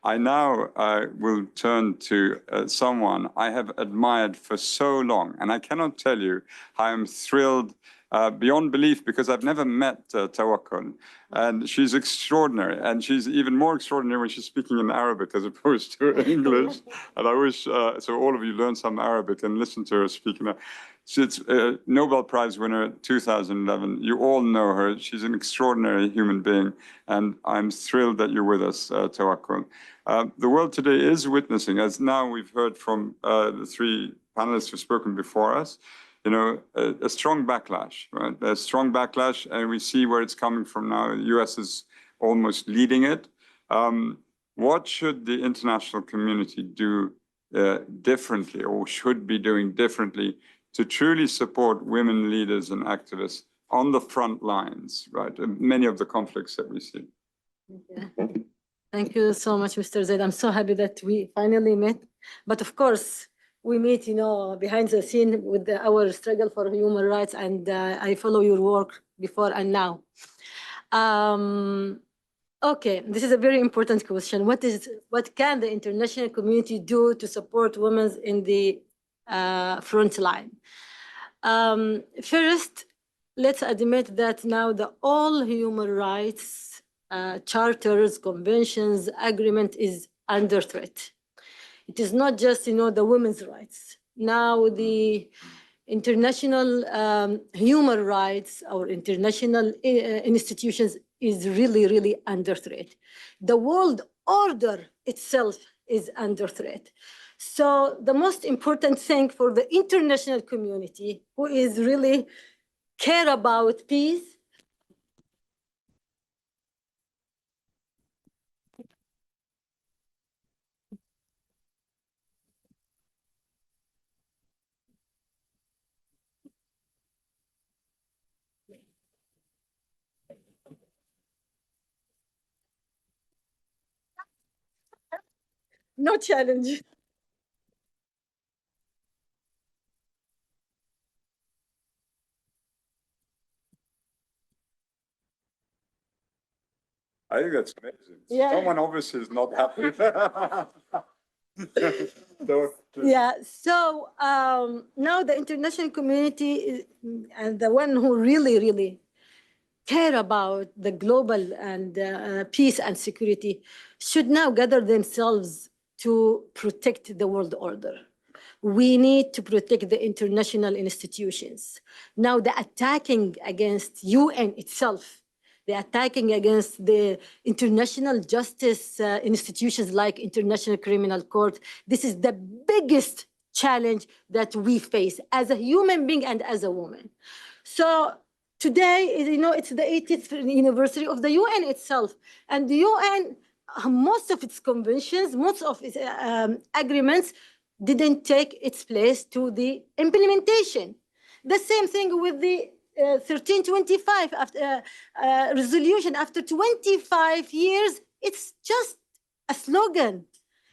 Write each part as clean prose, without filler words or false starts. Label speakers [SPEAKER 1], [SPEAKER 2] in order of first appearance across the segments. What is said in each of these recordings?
[SPEAKER 1] I now will turn to someone I have admired for so long, and I cannot tell you how I'm thrilled beyond belief, because I've never met Tawakkol, and she's extraordinary, and she's even more extraordinary when she's speaking in Arabic as opposed to English. And I wish so all of you learn some Arabic and listen to her speaking. She's a Nobel Prize winner 2011. You all know her. She's an extraordinary human being, and I'm thrilled that you're with us, Tawakkol. The world today is witnessing, as now we've heard from the three panelists who've spoken before us, you know, a strong backlash, right? A strong backlash, and we see where it's coming from now. The US is almost leading it. What should the international community do differently, or should be doing differently, to truly support women leaders and activists on the front lines, right? And many of the conflicts that we see.
[SPEAKER 2] Yeah. Thank you so much, Mr. Zaid. I'm so happy that we finally met. But of course, we meet, you know, behind the scene with our struggle for human rights, and I follow your work before and now. Okay, this is a very important question. What can the international community do to support women in the front line? First, let's admit that now all human rights charters, conventions, agreement is under threat. It is not just, you know, the women's rights. Now the international human rights or international institutions is really, really under threat. The world order itself is under threat. So the most important thing for the international community, who is really care about peace, no challenge.
[SPEAKER 1] I think that's amazing.
[SPEAKER 2] Yeah.
[SPEAKER 1] Someone obviously is not happy.
[SPEAKER 2] Yeah, so now the international community is, and the one who really, really care about the global and peace and security should now gather themselves to protect the world order. We need to protect the international institutions. Now the attacking against UN itself, the attacking against the international justice institutions like International Criminal Court, this is the biggest challenge that we face as a human being and as a woman. So today, you know, it's the 80th anniversary of the UN itself. And the UN, most of its conventions, most of its agreements didn't take its place to the implementation. The same thing with the 1325 after, resolution. After 25 years, it's just a slogan.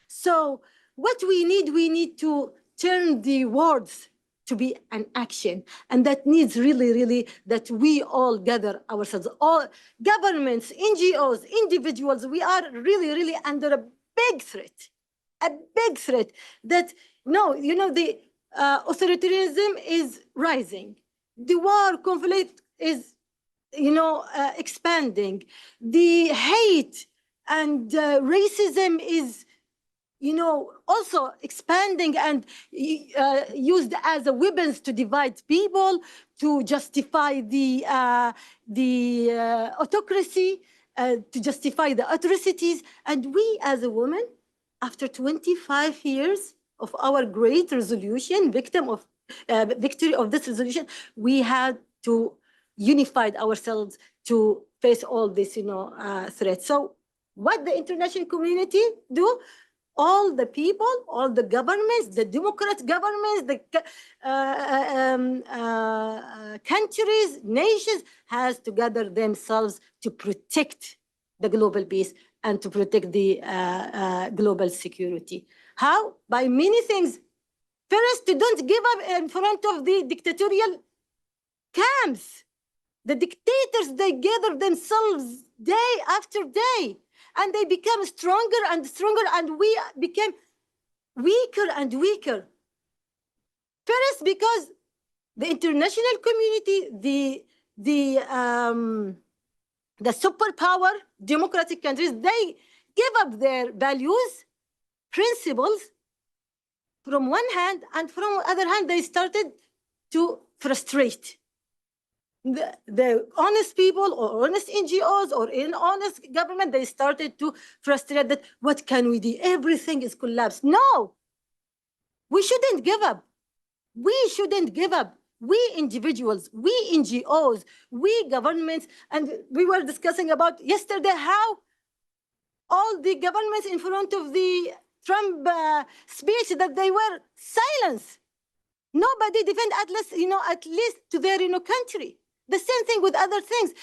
[SPEAKER 2] So what we need to turn the words to be an action. And that needs really, really that we all gather ourselves, all governments, NGOs, individuals. We are really, really under a big threat that, no, you know, the authoritarianism is rising. The war conflict is, you know, expanding. The hate and racism is, you know, also expanding and used as a weapons to divide people, to justify the autocracy, to justify the atrocities. And we as a woman, after 25 years of our great resolution, victory of this resolution, we had to unify ourselves to face all this, you know, threats. So what the international community do? All the people, all the governments, the democratic governments, the countries, nations, has to gather themselves to protect the global peace and to protect the global security. How? By many things. First, don't give up in front of the dictatorial camps. The dictators, they gather themselves day after day. and they became stronger and stronger, and we became weaker and weaker. First, because the international community, the superpower democratic countries, they give up their values, principles from one hand, and from the other hand, they started to frustrate the honest people or honest NGOs or in honest government. They started to frustrate that, what can we do? Everything is collapsed. No, we shouldn't give up. We shouldn't give up. We individuals, we NGOs, we governments, and we were discussing about yesterday how all the governments in front of the Trump speech that they were silenced. Nobody defend at least to their country. The same thing with other things.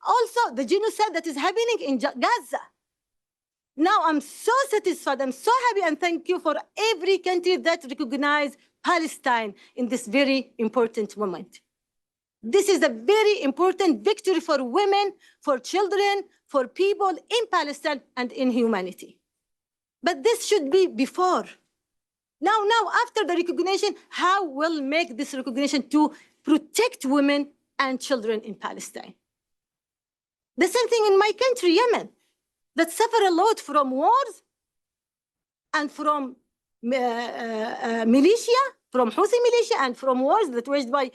[SPEAKER 2] Also, the genocide that is happening in Gaza. Now I'm so satisfied, I'm so happy, and thank you for every country that recognized Palestine in this very important moment. This is a very important victory for women, for children, for people in Palestine and in humanity. But this should be before. Now, after the recognition, how we'll make this recognition to protect women and children in Palestine? The same thing in my country, Yemen, that suffer a lot from wars and from militia, from Houthi militia, and from wars that waged by,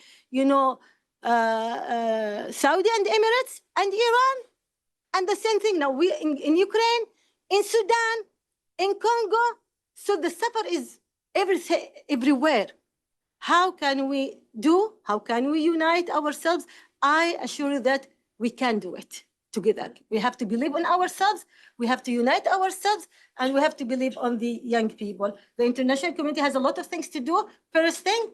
[SPEAKER 2] Saudi and Emirates and Iran. And the same thing now we in Ukraine, in Sudan, in Congo. So the suffer is everywhere. How can we do? How can we unite ourselves? I assure you that we can do it together. We have to believe in ourselves. We have to unite ourselves, and we have to believe on the young people. The international community has a lot of things to do. First thing,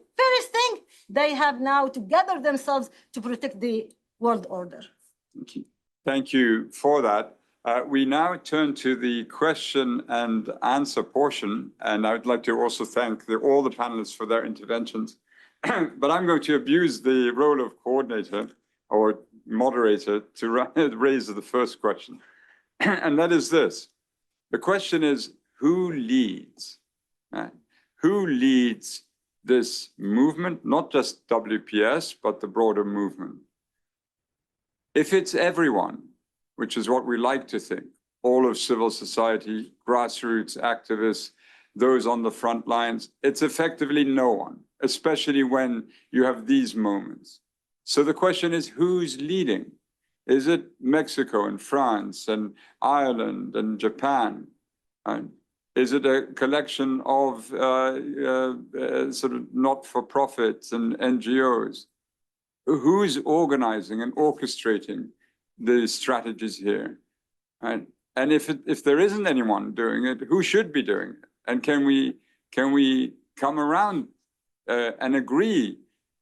[SPEAKER 2] they have now to gather themselves to protect the world order.
[SPEAKER 1] Thank you. Thank you for that. We now turn to the question and answer portion, and I would like to also thank all the panelists for their interventions. But I'm going to abuse the role of coordinator or moderator to raise the first question. And that is this. The question is, who leads? Right? Who leads this movement, not just WPS, but the broader movement? If it's everyone, which is what we like to think, all of civil society, grassroots activists, those on the front lines, it's effectively no one, especially when you have these moments. So the question is, who's leading? Is it Mexico and France and Ireland and Japan? Is it a collection of sort of not-for-profits and NGOs? Who's organizing and orchestrating the strategies here? And if there isn't anyone doing it, who should be doing it? And can we come around and agree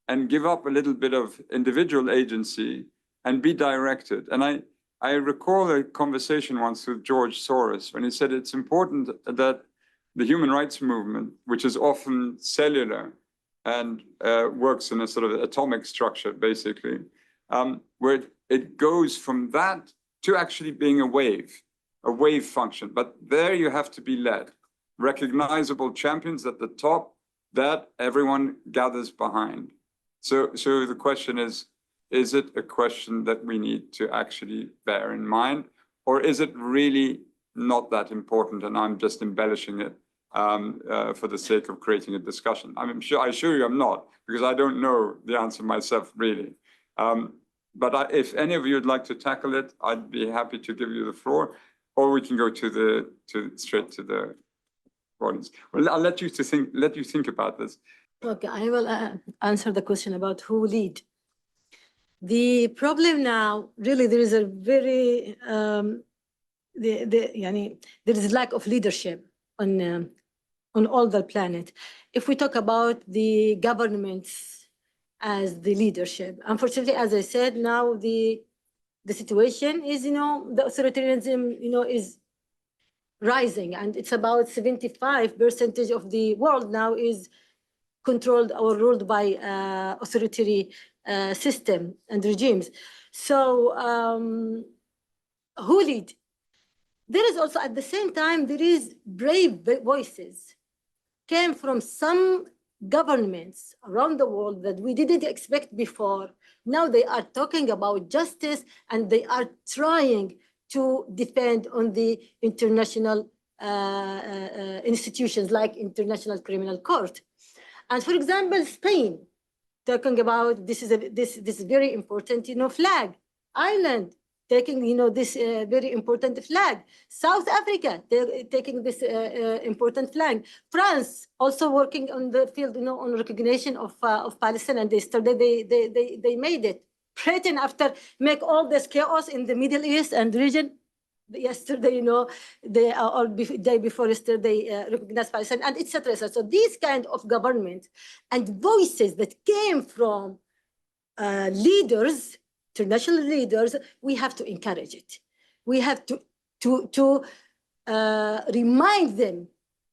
[SPEAKER 1] and give up a little bit of individual agency and be directed? And I recall a conversation once with George Soros when he said it's important that the human rights movement, which is often cellular and works in a sort of atomic structure, basically, where it goes from that to actually being a wave function. But there you have to be led. Recognizable champions at the top that everyone gathers behind. So the question is it a question that we need to actually bear in mind? Or is it really not that important and I'm just embellishing it for the sake of creating a discussion? I assure you I'm not, because I don't know the answer myself, really. But if any of you would like to tackle it, I'd be happy to give you the floor, or we can go straight to the audience. Well, I'll let you think about this.
[SPEAKER 2] Okay, I will answer the question about who lead. The problem now, really, there is a very there is lack of leadership on all the planet. If we talk about the governments as the leadership, unfortunately, as I said, now the situation is, the authoritarianism, is rising, and it's about 75% of the world now is controlled or ruled by authoritarian system and regimes. So who lead? there is also, at the same time, there is brave voices came from some governments around the world that we didn't expect before. Now they are talking about justice, and they are trying to defend on the international institutions like International Criminal Court. And for example, Spain, talking about this is very important, flag. Ireland, taking, this very important flag. South Africa, taking this important flag. France, also working on the field, on recognition of Palestine, and yesterday they made it. Britain, after make all this chaos in the Middle East and region, yesterday, they or day before yesterday, recognized Palestine, and etc. So these kind of government and voices that came from leaders, international leaders, we have to encourage it. We have to remind them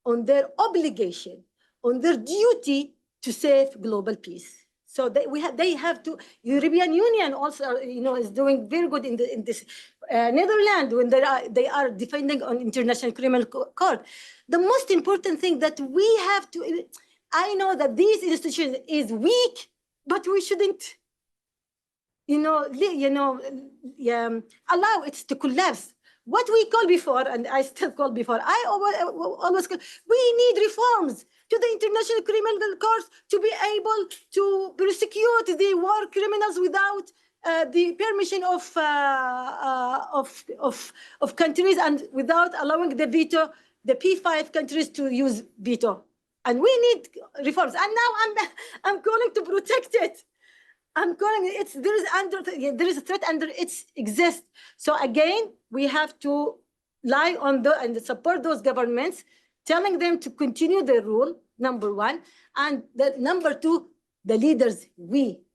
[SPEAKER 2] on their obligation, on their duty to save global peace. So they have to. European Union also, is doing very good in this. Netherlands, when they are defending on International Criminal Court. The most important thing that we have to. I know that these institutions is weak, but we shouldn't. Allow it to collapse. What we call before, and I still call before, I always call, we need reforms to the International Criminal Court to be able to prosecute the war criminals without the permission of countries, and without allowing the veto, the P5 countries to use veto. And we need reforms. And now I'm calling to protect it. I'm calling it. There is a threat under it exists. So again, we have to lie on and support those governments, telling them to continue their rule, number one, and number two, the leaders,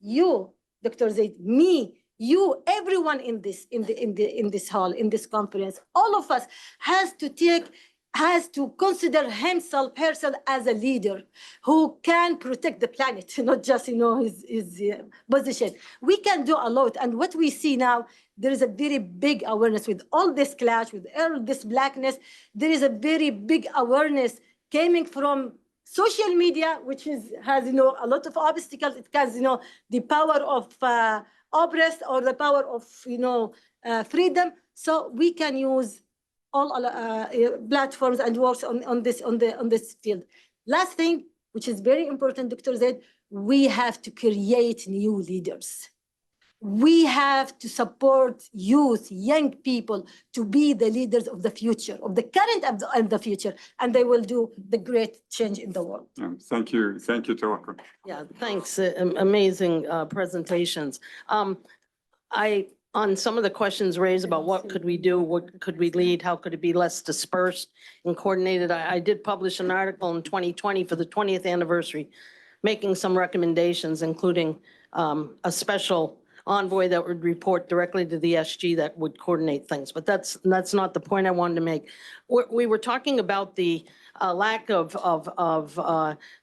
[SPEAKER 2] you, Dr. Zaid, me, you, everyone in this hall, in this conference, all of us has to consider herself as a leader who can protect the planet, not just his position. We can do a lot, and what we see now, there is a very big awareness with all this clash, with all this blackness. There is a very big awareness coming from social media, which has a lot of obstacles. It has the power of oppressed, or the power of freedom. So we can use all platforms and works on this field. Last thing, which is very important, Dr. Zaid, we have to create new leaders. We have to support youth, young people, to be the leaders of the future, of the current and the future, and they will do the great change in the world.
[SPEAKER 1] Thank you, Tawakkol.
[SPEAKER 3] Yeah, thanks. Amazing presentations. On some of the questions raised about what could we do, what could we lead, how could it be less dispersed and coordinated, I did publish an article in 2020 for the 20th anniversary, making some recommendations, including a special envoy that would report directly to the SG that would coordinate things. But that's not the point I wanted to make. We were talking about the lack of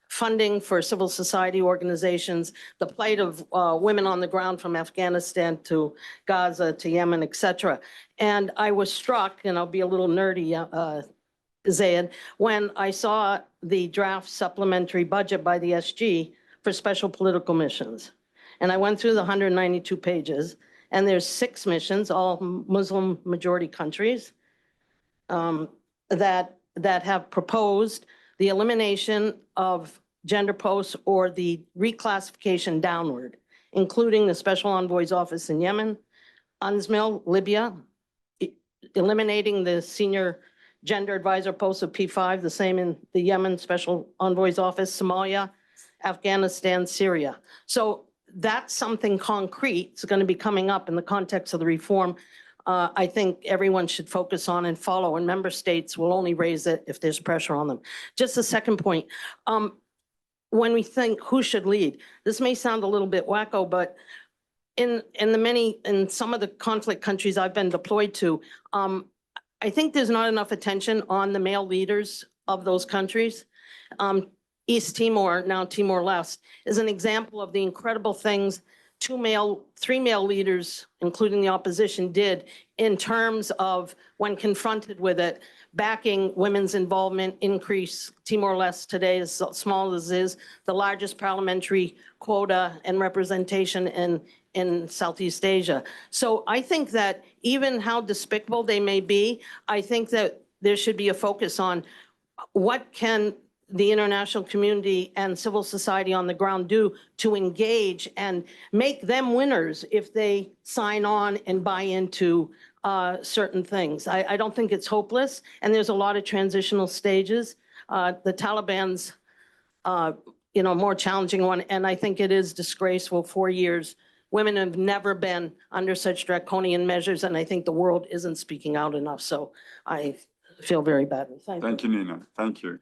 [SPEAKER 3] funding for civil society organizations, the plight of women on the ground from Afghanistan to Gaza to Yemen, et cetera. And I was struck, and I'll be a little nerdy, Zayed, when I saw the draft supplementary budget by the SG for special political missions. And I went through the 192 pages, and there's 6 missions, all Muslim majority countries, that have proposed the elimination of gender posts or the reclassification downward, including the Special Envoy's office in Yemen, UNSMIL, Libya, eliminating the senior gender advisor post of P5, the same in the Yemen Special Envoy's office, Somalia, Afghanistan, Syria. So that's something concrete. It's going to be coming up in the context of the reform. I think everyone should focus on and follow, and member states will only raise it if there's pressure on them. Just a second point. When we think who should lead, this may sound a little bit wacko, but in some of the conflict countries I've been deployed to, I think there's not enough attention on the male leaders of those countries. East Timor, now Timor-Leste, is an example of the incredible things three male leaders, including the opposition, did in terms of, when confronted with it, backing women's involvement increase. Timor-Leste today, as small as it is, the largest parliamentary quota and representation in Southeast Asia. So I think that even how despicable they may be, I think that there should be a focus on what can the international community and civil society on the ground do to engage and make them winners if they sign on and buy into certain things. I don't think it's hopeless, and there's a lot of transitional stages. The Taliban's, more challenging one, and I think it is disgraceful. 4 years, women have never been under such draconian measures, and I think the world isn't speaking out enough. So I feel very badly.
[SPEAKER 1] Thank you, Nina. Thank you.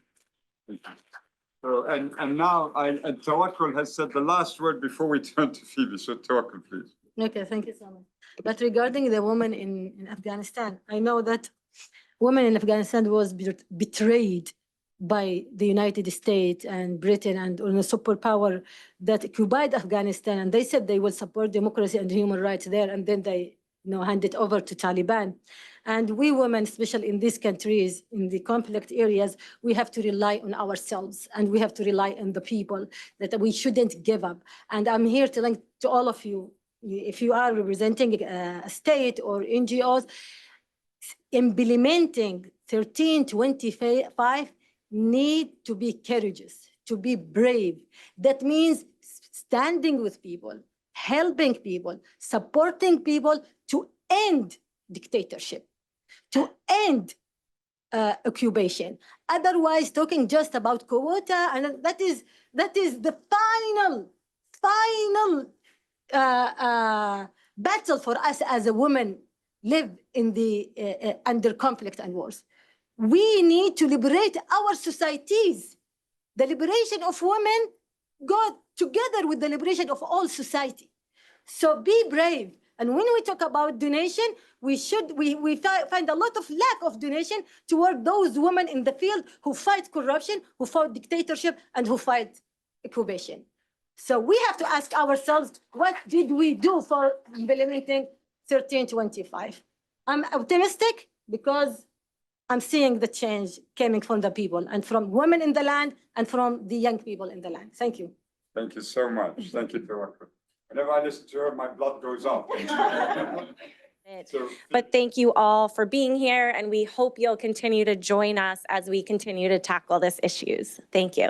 [SPEAKER 1] So, and now Tawakkol has said the last word before we turn to Phoebe. So Tawakkol, please.
[SPEAKER 2] Okay, thank you so much. But regarding the woman in Afghanistan, I know that women in Afghanistan was betrayed by the United States and Britain and on a superpower that occupied Afghanistan, and they said they will support democracy and human rights there, and then they hand it over to Taliban. And we women, especially in these countries, in the conflict areas, we have to rely on ourselves, and we have to rely on the people, that we shouldn't give up. And I'm here telling to all of you, if you are representing a state or NGOs, implementing 1325 need to be courageous, to be brave. That means standing with people, helping people, supporting people to end dictatorship, to end occupation. Otherwise, talking just about quota, and that is the final battle for us as a woman live in the under conflict and wars. We need to liberate our societies. The liberation of women go together with the liberation of all society. So be brave. And when we talk about donation, we find a lot of lack of donation toward those women in the field who fight corruption, who fight dictatorship, and who fight occupation. So we have to ask ourselves, what did we do for implementing 1325? I'm optimistic because I'm seeing the change coming from the people and from women in the land and from the young people in the land. Thank you.
[SPEAKER 1] Thank you so much. Thank you, Tawakkol. Whenever I listen to her, my blood goes up.
[SPEAKER 4] But thank you all for being here, and we hope you'll continue to join us as we continue to tackle these issues. Thank you.